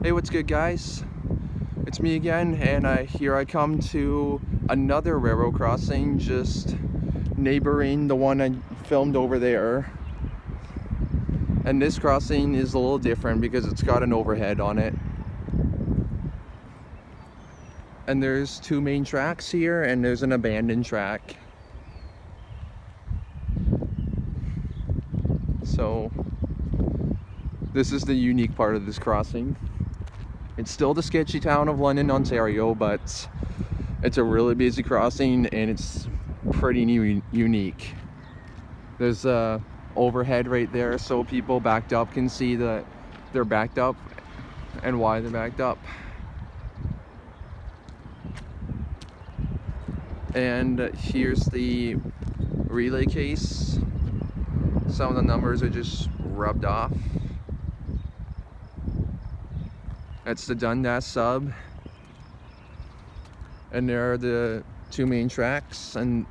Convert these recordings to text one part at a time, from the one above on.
Hey, what's good, guys? It's me again, and here I come to another railroad crossing, just neighboring the one I filmed over there. And this crossing is a little different because it's got an overhead on it. And there's two main tracks here, and there's an abandoned track. So this is the unique part of this crossing. It's still the sketchy town of London, Ontario, but it's a really busy crossing and it's pretty unique. There's a overhead right there so people backed up can see that they're backed up and why they're backed up. And here's the relay case. Some of the numbers are just rubbed off. That's the Dundas Sub, and there are the two main tracks, and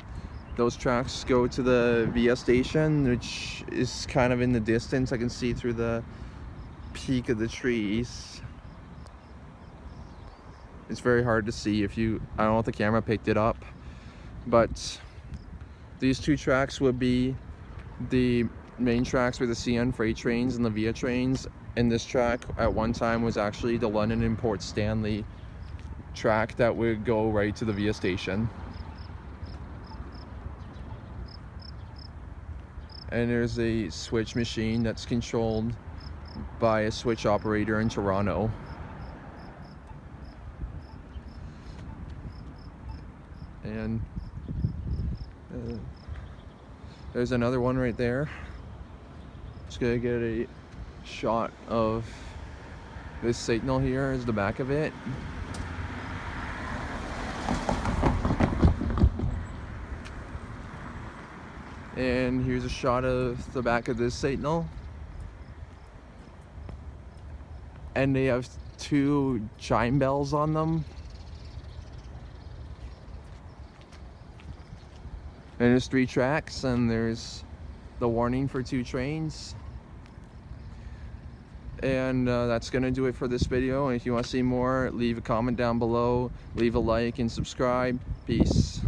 those tracks go to the VIA station, which is kind of in the distance. I can see through the peak of the trees. It's very hard to see if you, I don't know if the camera picked it up, but these two tracks would be the main tracks for the CN freight trains and the VIA trains. And this track at one time was actually the London and Port Stanley track that would go right to the VIA station. And there's a switch machine that's controlled by a switch operator in Toronto. And there's another one right there. Just gonna get a shot of this signal. Here is the back of it. And here's a shot of the back of this signal. And they have two chime bells on them. And there's three tracks, and there's the warning for two trains. And that's gonna do it for this video. And if you want to see more, leave a comment down below, leave a like and subscribe. Peace.